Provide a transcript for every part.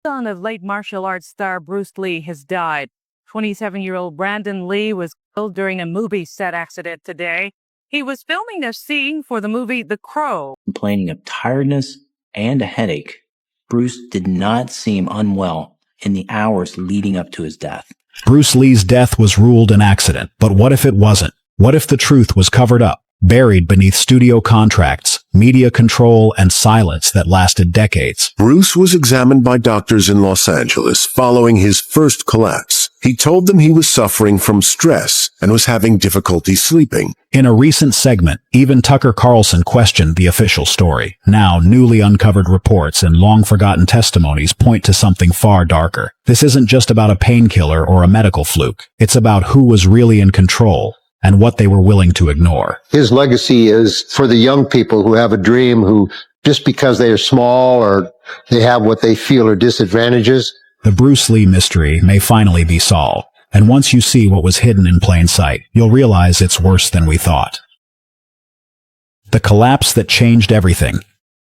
Son of late martial arts star Bruce Lee has died. 27-year-old Brandon Lee was killed during a movie set accident today. He was filming a scene for the movie The Crow. Complaining of tiredness and a headache, Bruce did not seem unwell in the hours leading up to his death. Bruce Lee's death was ruled an accident, but what if it wasn't? What if the truth was covered up, buried beneath studio contracts, media control, and silence that lasted decades? Bruce was examined by doctors in Los Angeles following his first collapse. He told them he was suffering from stress and was having difficulty sleeping. In a recent segment, even Tucker Carlson questioned the official story. Now, newly uncovered reports and long-forgotten testimonies point to something far darker. This isn't just about a painkiller or a medical fluke. It's about who was really in control and what they were willing to ignore. His legacy is for the young people who have a dream, who just because they are small or they have what they feel are disadvantages. The Bruce Lee mystery may finally be solved, and once you see what was hidden in plain sight, you'll realize it's worse than we thought. The collapse that changed everything.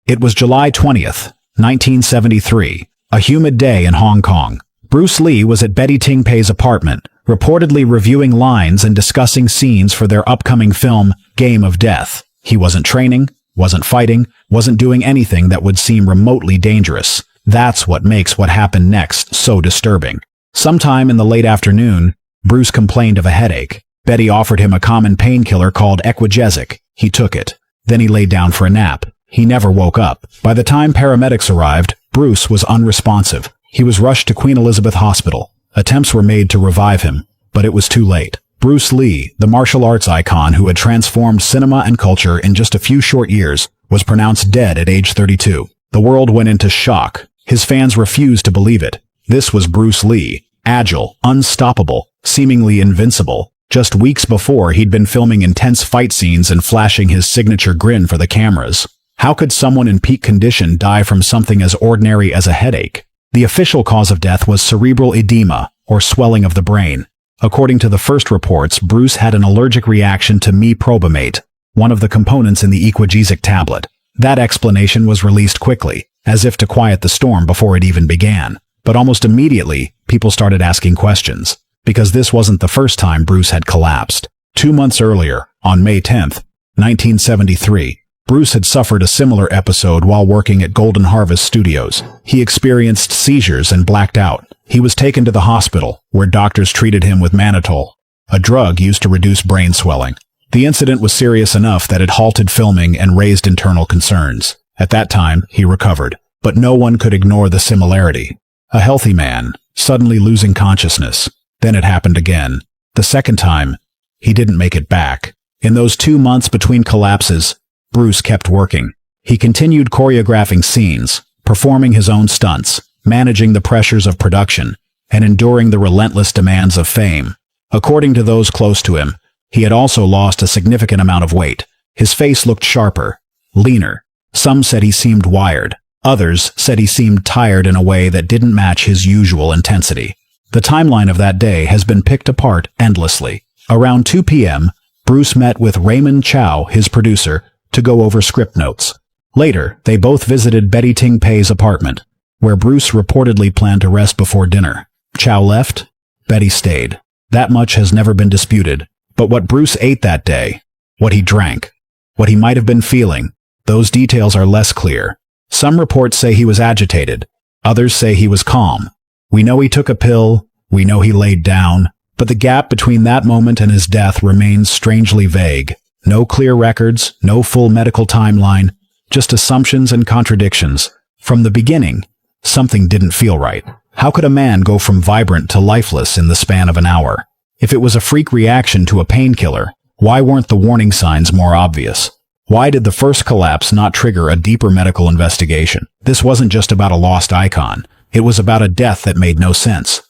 It was July 20th, 1973, a humid day in Hong Kong. Bruce Lee was at Betty Ting-pei's apartment, reportedly reviewing lines and discussing scenes for their upcoming film, Game of Death. He wasn't training, wasn't fighting, wasn't doing anything that would seem remotely dangerous. That's what makes what happened next so disturbing. Sometime in the late afternoon, Bruce complained of a headache. Betty offered him a common painkiller called Equigesic. He took it. Then he laid down for a nap. He never woke up. By the time paramedics arrived, Bruce was unresponsive. He was rushed to Queen Elizabeth Hospital. Attempts were made to revive him, but it was too late. Bruce Lee, the martial arts icon who had transformed cinema and culture in just a few short years, was pronounced dead at age 32. The world went into shock. His fans refused to believe it. This was Bruce Lee, agile, unstoppable, seemingly invincible. Just weeks before, he'd been filming intense fight scenes and flashing his signature grin for the cameras. How could someone in peak condition die from something as ordinary as a headache? The official cause of death was cerebral edema, or swelling of the brain. According to the first reports, Bruce had an allergic reaction to meprobamate, one of the components in the Equigesic tablet. That explanation was released quickly, as if to quiet the storm before it even began. But almost immediately, people started asking questions, because this wasn't the first time Bruce had collapsed. 2 months earlier, on May 10th, 1973, Bruce had suffered a similar episode while working at Golden Harvest Studios. He experienced seizures and blacked out. He was taken to the hospital, where doctors treated him with mannitol, a drug used to reduce brain swelling. The incident was serious enough that it halted filming and raised internal concerns. At that time, he recovered, but no one could ignore the similarity. A healthy man, suddenly losing consciousness. Then it happened again. The second time, he didn't make it back. In those 2 months between collapses, Bruce kept working. He continued choreographing scenes, performing his own stunts, managing the pressures of production, and enduring the relentless demands of fame. According to those close to him, he had also lost a significant amount of weight. His face looked sharper, leaner. Some said he seemed wired. Others said he seemed tired in a way that didn't match his usual intensity. The timeline of that day has been picked apart endlessly. Around 2 p.m., Bruce met with Raymond Chow, his producer, to go over script notes. Later, they both visited Betty Ting-pei's apartment, where Bruce reportedly planned to rest before dinner. Chow left, Betty stayed. That much has never been disputed. But what Bruce ate that day, what he drank, what he might have been feeling, those details are less clear. Some reports say he was agitated. Others say he was calm. We know he took a pill. We know he laid down. But the gap between that moment and his death remains strangely vague. No clear records, no full medical timeline, just assumptions and contradictions. From the beginning, something didn't feel right. How could a man go from vibrant to lifeless in the span of an hour? If it was a freak reaction to a painkiller, why weren't the warning signs more obvious? Why did the first collapse not trigger a deeper medical investigation? This wasn't just about a lost icon. It was about a death that made no sense.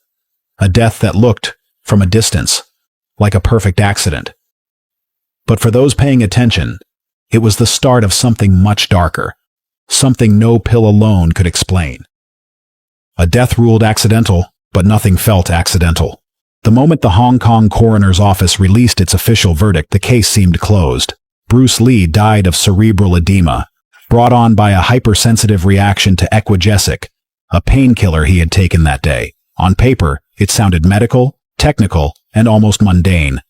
A death that looked, from a distance, like a perfect accident. But for those paying attention, it was the start of something much darker. Something no pill alone could explain. A death ruled accidental, but nothing felt accidental. The moment the Hong Kong coroner's office released its official verdict, the case seemed closed. Bruce Lee died of cerebral edema, brought on by a hypersensitive reaction to Equigesic, a painkiller he had taken that day. On paper, it sounded medical, technical, and almost mundane.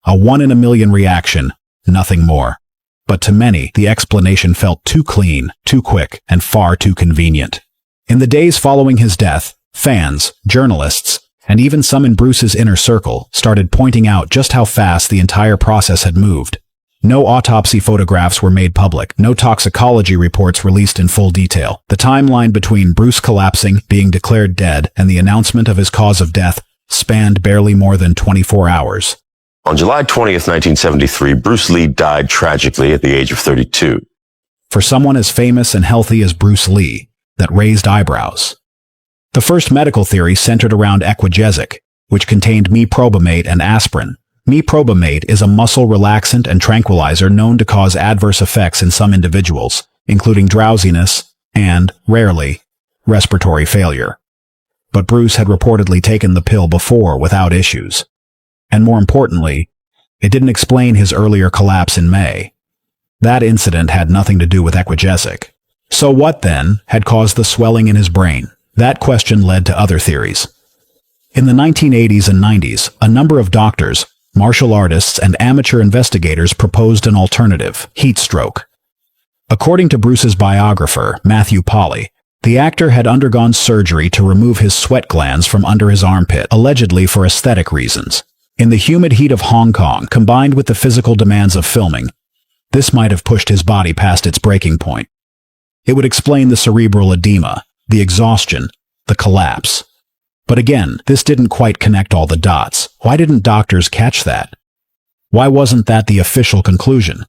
A 1 in a million reaction, nothing more. But to many, the explanation felt too clean, too quick, and far too convenient. In the days following his death, fans, journalists, and even some in Bruce's inner circle started pointing out just how fast the entire process had moved. No autopsy photographs were made public, no toxicology reports released in full detail. The timeline between Bruce collapsing, being declared dead, and the announcement of his cause of death spanned barely more than 24 hours. On July 20th, 1973, Bruce Lee died tragically at the age of 32. For someone as famous and healthy as Bruce Lee, that raised eyebrows. The first medical theory centered around equagesic, which contained meprobamate and aspirin. Meprobamate is a muscle relaxant and tranquilizer known to cause adverse effects in some individuals, including drowsiness and, rarely, respiratory failure. But Bruce had reportedly taken the pill before without issues. And more importantly, it didn't explain his earlier collapse in May. That incident had nothing to do with equagesic. So what, then, had caused the swelling in his brain? That question led to other theories. In the 1980s and 90s, a number of doctors, martial artists, and amateur investigators proposed an alternative: heat stroke. According to Bruce's biographer, Matthew Polly, the actor had undergone surgery to remove his sweat glands from under his armpit, allegedly for aesthetic reasons. In the humid heat of Hong Kong, combined with the physical demands of filming, this might have pushed his body past its breaking point. It would explain the cerebral edema, the exhaustion, the collapse. But again, this didn't quite connect all the dots. Why didn't doctors catch that? Why wasn't that the official conclusion?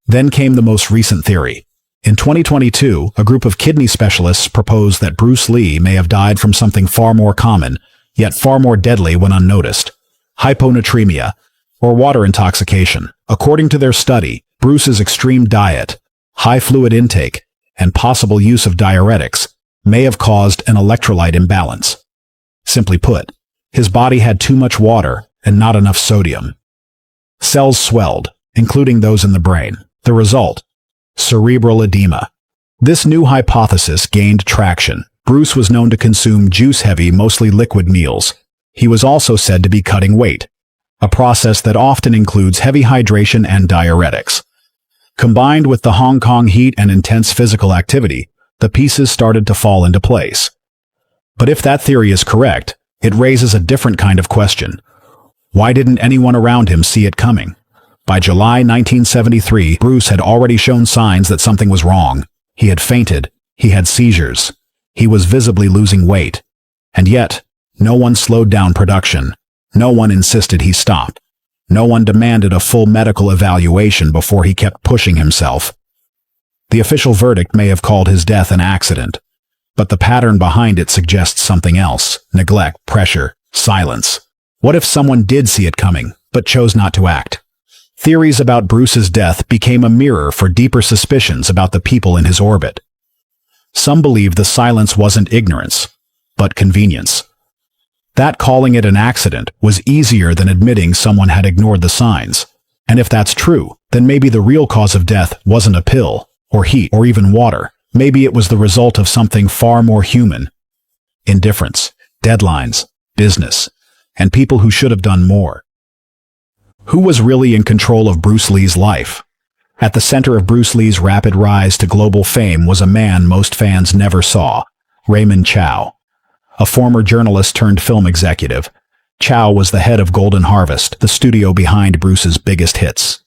Then came the most recent theory. In 2022, a group of kidney specialists proposed that Bruce Lee may have died from something far more common, yet far more deadly when unnoticed: hyponatremia, or water intoxication. According to their study, Bruce's extreme diet, high fluid intake, and possible use of diuretics may have caused an electrolyte imbalance. Simply put, his body had too much water and not enough sodium. Cells swelled, including those in the brain. The result: cerebral edema. This new hypothesis gained traction. Bruce was known to consume juice-heavy, mostly liquid meals. He was also said to be cutting weight, a process that often includes heavy hydration and diuretics. Combined with the Hong Kong heat and intense physical activity, the pieces started to fall into place. But if that theory is correct, it raises a different kind of question. Why didn't anyone around him see it coming? By July 1973, Bruce had already shown signs that something was wrong. He had fainted. He had seizures. He was visibly losing weight. And yet, no one slowed down production. No one insisted he stop. No one demanded a full medical evaluation before he kept pushing himself. The official verdict may have called his death an accident, but the pattern behind it suggests something else: neglect, pressure, silence. What if someone did see it coming, but chose not to act? Theories about Bruce's death became a mirror for deeper suspicions about the people in his orbit. Some believed the silence wasn't ignorance, but convenience. That calling it an accident was easier than admitting someone had ignored the signs. And if that's true, then maybe the real cause of death wasn't a pill, or heat, or even water. Maybe it was the result of something far more human: indifference, deadlines, business, and people who should have done more. Who was really in control of Bruce Lee's life? At the center of Bruce Lee's rapid rise to global fame was a man most fans never saw: Raymond Chow. A former journalist turned film executive, Chow was the head of Golden Harvest, the studio behind Bruce's biggest hits.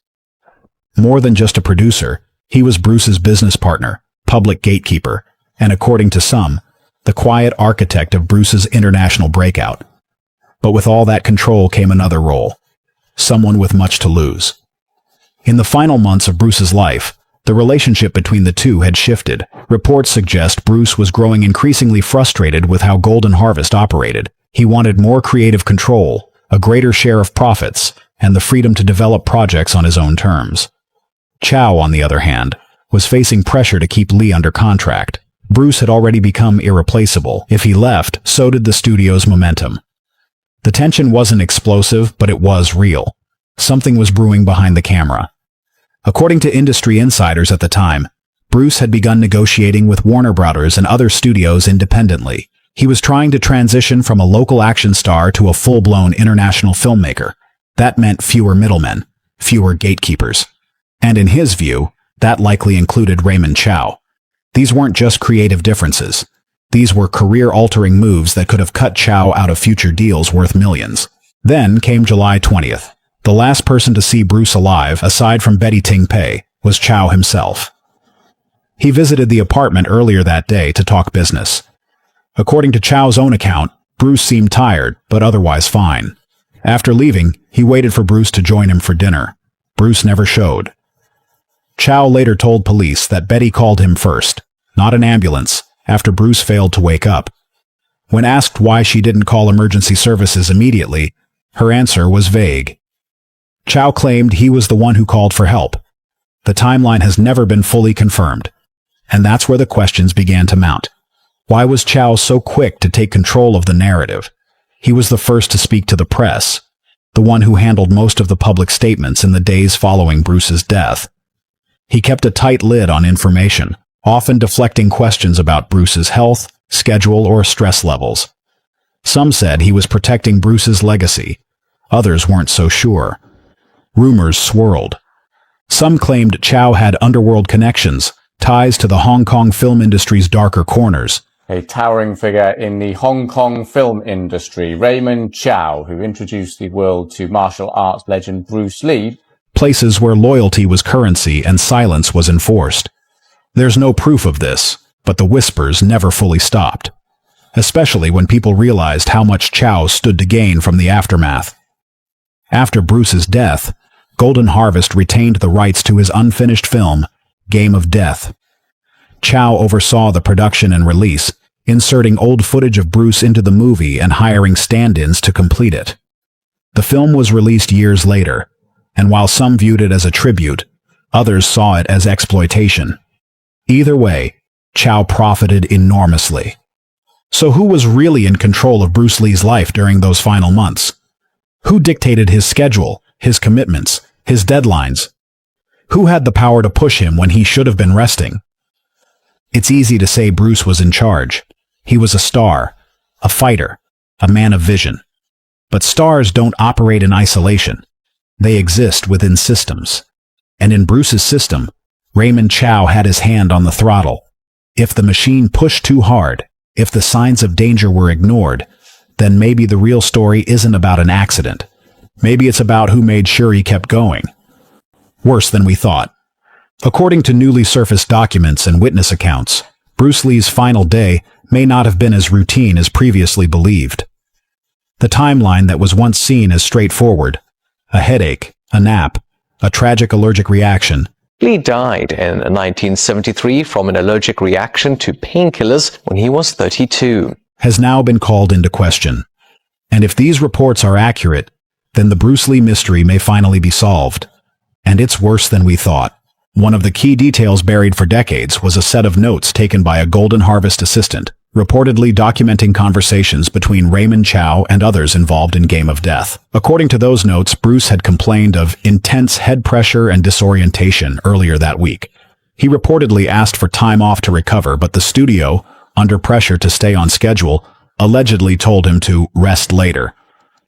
More than just a producer, he was Bruce's business partner, public gatekeeper, and according to some, the quiet architect of Bruce's international breakout. But with all that control came another role: someone with much to lose. In the final months of Bruce's life, the relationship between the two had shifted. Reports suggest Bruce was growing increasingly frustrated with how Golden Harvest operated. He wanted more creative control, a greater share of profits, and the freedom to develop projects on his own terms. Chow, on the other hand, was facing pressure to keep Lee under contract. Bruce had already become irreplaceable. If he left, so did the studio's momentum. The tension wasn't explosive, but it was real. Something was brewing behind the camera. According to industry insiders at the time, Bruce had begun negotiating with Warner Brothers and other studios independently. He was trying to transition from a local action star to a full-blown international filmmaker. That meant fewer middlemen, fewer gatekeepers. And in his view, that likely included Raymond Chow. These weren't just creative differences. These were career-altering moves that could have cut Chow out of future deals worth millions. Then came July 20th. The last person to see Bruce alive, aside from Betty Ting Pei, was Chow himself. He visited the apartment earlier that day to talk business. According to Chow's own account, Bruce seemed tired, but otherwise fine. After leaving, he waited for Bruce to join him for dinner. Bruce never showed. Chow later told police that Betty called him first, not an ambulance, after Bruce failed to wake up. When asked why she didn't call emergency services immediately, her answer was vague. Chow claimed he was the one who called for help. The timeline has never been fully confirmed. And that's where the questions began to mount. Why was Chow so quick to take control of the narrative? He was the first to speak to the press, the one who handled most of the public statements in the days following Bruce's death. He kept a tight lid on information, often deflecting questions about Bruce's health, schedule, or stress levels. Some said he was protecting Bruce's legacy. Others weren't so sure. Rumors swirled. Some claimed Chow had underworld connections, ties to the Hong Kong film industry's darker corners. A towering figure in the Hong Kong film industry, Raymond Chow, who introduced the world to martial arts legend Bruce Lee. Places where loyalty was currency and silence was enforced. There's no proof of this, but the whispers never fully stopped, especially when people realized how much Chow stood to gain from the aftermath. After Bruce's death, Golden Harvest retained the rights to his unfinished film, Game of Death. Chow oversaw the production and release, inserting old footage of Bruce into the movie and hiring stand-ins to complete it. The film was released years later, and while some viewed it as a tribute, others saw it as exploitation. Either way, Chow profited enormously. So who was really in control of Bruce Lee's life during those final months? Who dictated his schedule, his commitments, his deadlines? Who had the power to push him when he should have been resting? It's easy to say Bruce was in charge. He was a star, a fighter, a man of vision. But stars don't operate in isolation. They exist within systems. And in Bruce's system, Raymond Chow had his hand on the throttle. If the machine pushed too hard, if the signs of danger were ignored, then maybe the real story isn't about an accident. Maybe it's about who made sure he kept going. Worse than we thought. According to newly surfaced documents and witness accounts, Bruce Lee's final day may not have been as routine as previously believed. The timeline that was once seen as straightforward, a headache, a nap, a tragic allergic reaction, Lee died in 1973 from an allergic reaction to painkillers when he was 32. has now been called into question. And if these reports are accurate, then the Bruce Lee mystery may finally be solved. And it's worse than we thought. One of the key details buried for decades was a set of notes taken by a Golden Harvest assistant, reportedly documenting conversations between Raymond Chow and others involved in Game of Death. According to those notes, Bruce had complained of intense head pressure and disorientation earlier that week. He reportedly asked for time off to recover, but the studio, under pressure to stay on schedule, allegedly told him to rest later.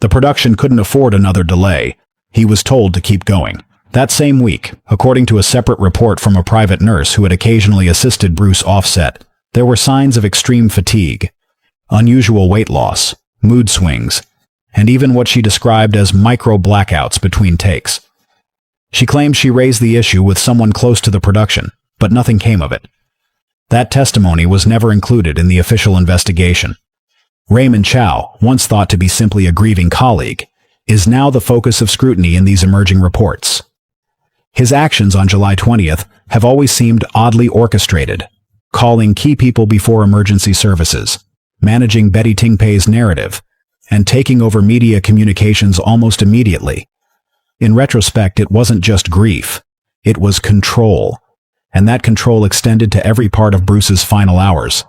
The production couldn't afford another delay. He was told to keep going. That same week, according to a separate report from a private nurse who had occasionally assisted Bruce off-set, there were signs of extreme fatigue, unusual weight loss, mood swings, and even what she described as micro-blackouts between takes. She claimed she raised the issue with someone close to the production, but nothing came of it. That testimony was never included in the official investigation. Raymond Chow, once thought to be simply a grieving colleague, is now the focus of scrutiny in these emerging reports. His actions on July 20th have always seemed oddly orchestrated, calling key people before emergency services, managing Betty Ting Pei's narrative, and taking over media communications almost immediately. In retrospect, it wasn't just grief, it was control, and that control extended to every part of Bruce's final hours.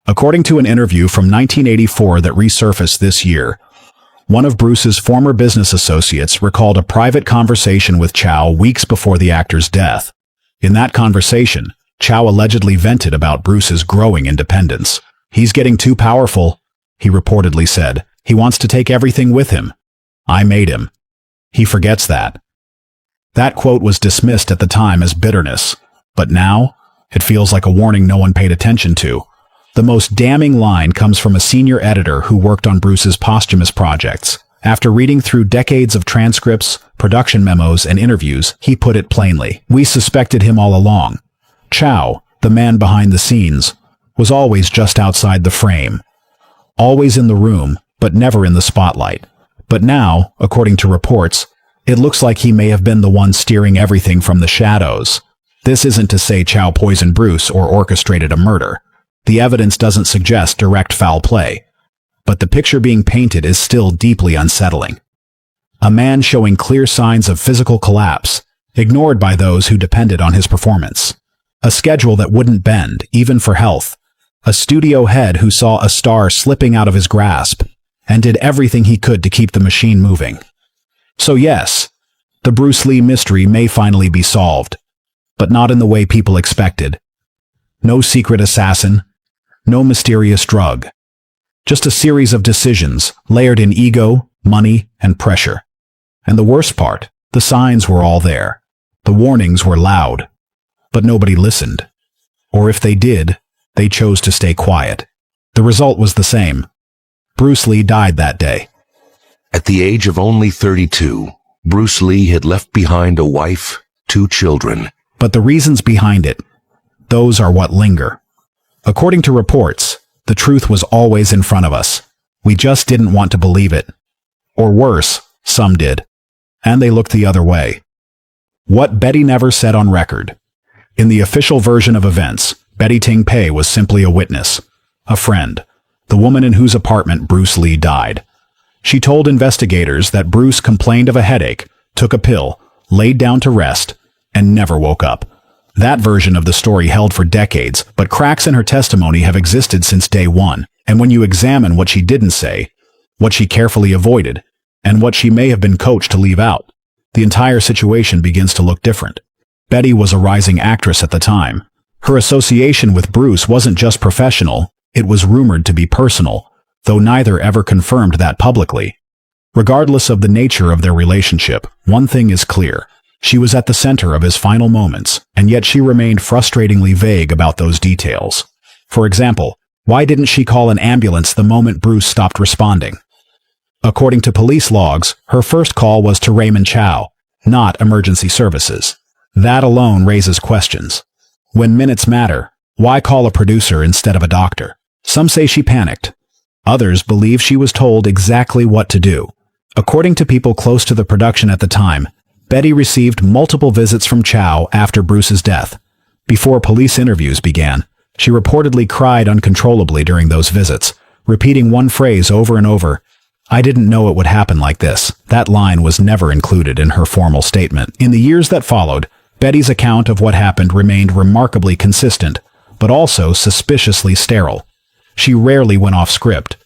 According to an interview from 1984 that resurfaced this year, one of Bruce's former business associates recalled a private conversation with Chow weeks before the actor's death. In that conversation, Chow allegedly vented about Bruce's growing independence. "He's getting too powerful," he reportedly said. "He wants to take everything with him. I made him." He forgets that. That quote was dismissed at the time as bitterness, but now it feels like a warning no one paid attention to. The most damning line comes from a senior editor who worked on Bruce's posthumous projects. After reading through decades of transcripts, production memos, and interviews, he put it plainly: "We suspected him all along. Chow, the man behind the scenes, was always just outside the frame. Always in the room, but never in the spotlight. But now, according to reports, it looks like he may have been the one steering everything from the shadows." This isn't to say Chow poisoned Bruce or orchestrated a murder. The evidence doesn't suggest direct foul play. But the picture being painted is still deeply unsettling. A man showing clear signs of physical collapse, ignored by those who depended on his performance. A schedule that wouldn't bend, even for health. A studio head who saw a star slipping out of his grasp, and did everything he could to keep the machine moving. So yes, the Bruce Lee mystery may finally be solved, but not in the way people expected. No secret assassin, no mysterious drug. Just a series of decisions layered in ego, money, and pressure. And the worst part, the signs were all there. The warnings were loud, but nobody listened. Or if they did, they chose to stay quiet. The result was the same. Bruce Lee died that day. At the age of only 32, Bruce Lee had left behind a wife, 2 children. But the reasons behind it, those are what linger. According to reports, the truth was always in front of us. We just didn't want to believe it. Or worse, some did. And they looked the other way. What Betty never said on record. In the official version of events, Betty Ting Pei was simply a witness, a friend, the woman in whose apartment Bruce Lee died. She told investigators that Bruce complained of a headache, took a pill, laid down to rest, and never woke up. That version of the story held for decades, but cracks in her testimony have existed since day one. And when you examine what she didn't say, what she carefully avoided, and what she may have been coached to leave out, the entire situation begins to look different. Betty was a rising actress at the time. Her association with Bruce wasn't just professional, it was rumored to be personal, though neither ever confirmed that publicly. Regardless of the nature of their relationship, one thing is clear. She was at the center of his final moments, and yet she remained frustratingly vague about those details. For example, why didn't she call an ambulance the moment Bruce stopped responding? According to police logs, her first call was to Raymond Chow, not emergency services. That alone raises questions. When minutes matter, why call a producer instead of a doctor? Some say she panicked. Others believe she was told exactly what to do. According to people close to the production at the time, Betty received multiple visits from Chow after Bruce's death. Before police interviews began, she reportedly cried uncontrollably during those visits, repeating one phrase over and over: "I didn't know it would happen like this." That line was never included in her formal statement. In the years that followed, Betty's account of what happened remained remarkably consistent, but also suspiciously sterile. She rarely went off script.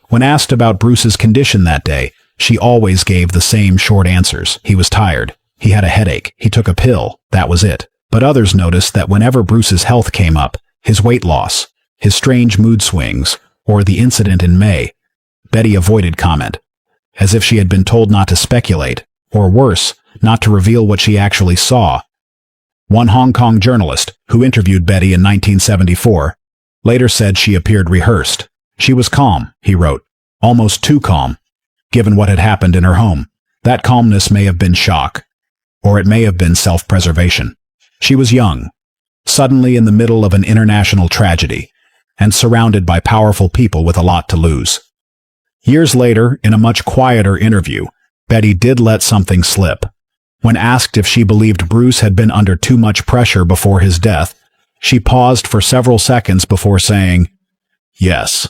When asked about Bruce's condition that day, she always gave the same short answers. He was tired. He had a headache. He took a pill. That was it. But others noticed that whenever Bruce's health came up, his weight loss, his strange mood swings, or the incident in May, Betty avoided comment, as if she had been told not to speculate, or worse, not to reveal what she actually saw. One Hong Kong journalist, who interviewed Betty in 1974, later said she appeared rehearsed. She was calm, he wrote, almost too calm, given what had happened in her home. That calmness may have been shock, or it may have been self-preservation. She was young, suddenly in the middle of an international tragedy, and surrounded by powerful people with a lot to lose. Years later, in a much quieter interview, Betty did let something slip. When asked if she believed Bruce had been under too much pressure before his death, she paused for several seconds before saying, "Yes,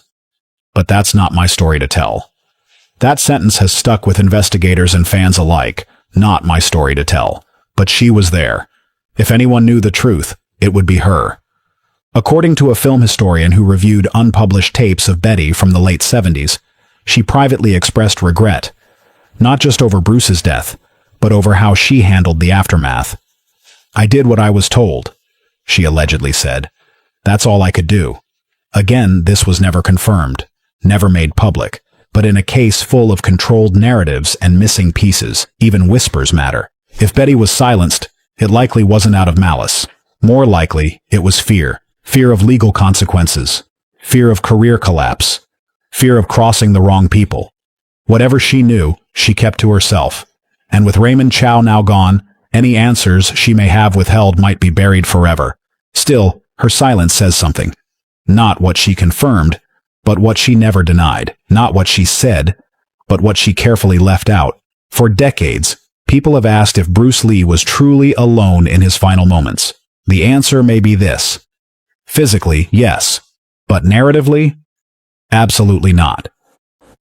but that's not my story to tell." That sentence has stuck with investigators and fans alike. Not my story to tell. But she was there. If anyone knew the truth, it would be her. According to a film historian who reviewed unpublished tapes of Betty from the late 70s, she privately expressed regret, not just over Bruce's death, but over how she handled the aftermath. "I did what I was told," she allegedly said. That's all I could do. Again, this was never confirmed, never made public, but in a case full of controlled narratives and missing pieces, even whispers matter. If Betty was silenced, it likely wasn't out of malice. More likely, it was fear. Fear of legal consequences. Fear of career collapse. Fear of crossing the wrong people. Whatever she knew, she kept to herself. And with Raymond Chow now gone, any answers she may have withheld might be buried forever. Still, her silence says something. Not what she confirmed, but what she never denied. Not what she said, but what she carefully left out. For decades, people have asked if Bruce Lee was truly alone in his final moments. The answer may be this. Physically, yes. But narratively? Absolutely not.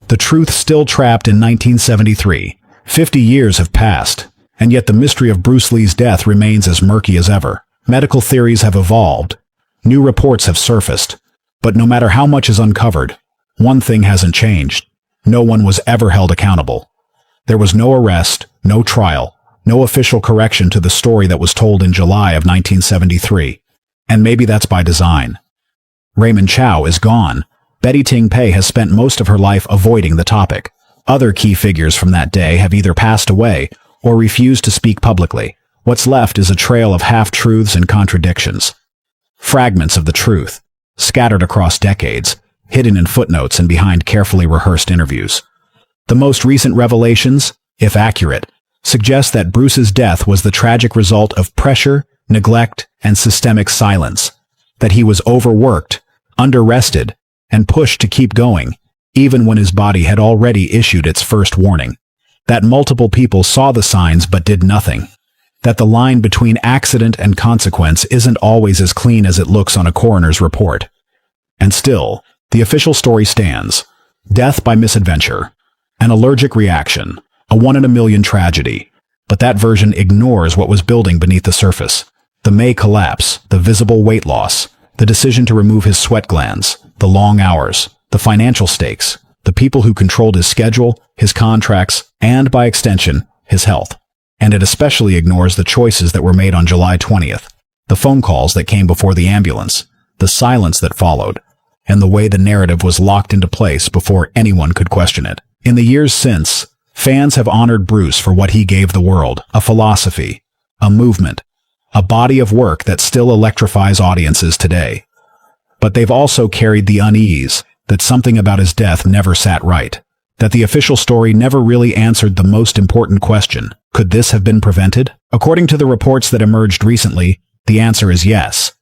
The truth still trapped in 1973. 50 years have passed, and yet the mystery of Bruce Lee's death remains as murky as ever. Medical theories have evolved. New reports have surfaced. But no matter how much is uncovered, one thing hasn't changed. No one was ever held accountable. There was no arrest, no trial, no official correction to the story that was told in July of 1973. And maybe that's by design. Raymond Chow is gone. Betty Ting Pei has spent most of her life avoiding the topic. Other key figures from that day have either passed away or refused to speak publicly. What's left is a trail of half-truths and contradictions. Fragments of the truth, scattered across decades, hidden in footnotes and behind carefully rehearsed interviews. The most recent revelations, if accurate, suggest that Bruce's death was the tragic result of pressure, neglect, and systemic silence, that he was overworked, under-rested, and pushed to keep going, even when his body had already issued its first warning. That multiple people saw the signs but did nothing. That the line between accident and consequence isn't always as clean as it looks on a coroner's report. And still, the official story stands. Death by misadventure. An allergic reaction. A 1 in a million tragedy. But that version ignores what was building beneath the surface. The May collapse, the visible weight loss, the decision to remove his sweat glands, the long hours, the financial stakes, the people who controlled his schedule, his contracts, and by extension, his health. And it especially ignores the choices that were made on July 20th, the phone calls that came before the ambulance, the silence that followed, and the way the narrative was locked into place before anyone could question it. In the years since, fans have honored Bruce for what he gave the world, a philosophy, a movement, a body of work that still electrifies audiences today. But they've also carried the unease that something about his death never sat right, that the official story never really answered the most important question. Could this have been prevented? According to the reports that emerged recently, the answer is yes.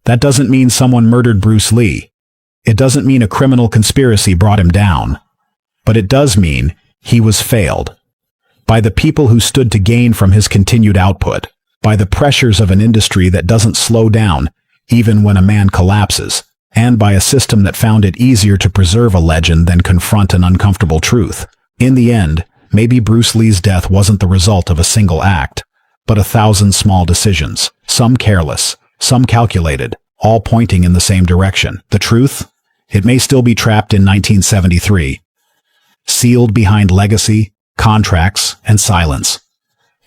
That doesn't mean someone murdered Bruce Lee. It doesn't mean a criminal conspiracy brought him down. But it does mean he was failed. By the people who stood to gain from his continued output. By the pressures of an industry that doesn't slow down even when a man collapses. And by a system that found it easier to preserve a legend than confront an uncomfortable truth. In the end, maybe Bruce Lee's death wasn't the result of a single act, but 1,000 small decisions, some careless, some calculated, all pointing in the same direction. The truth? It may still be trapped in 1973, sealed behind legacy, contracts, and silence.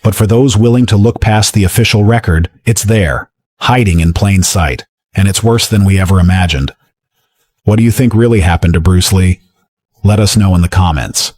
But for those willing to look past the official record, it's there, hiding in plain sight, and it's worse than we ever imagined. What do you think really happened to Bruce Lee? Let us know in the comments.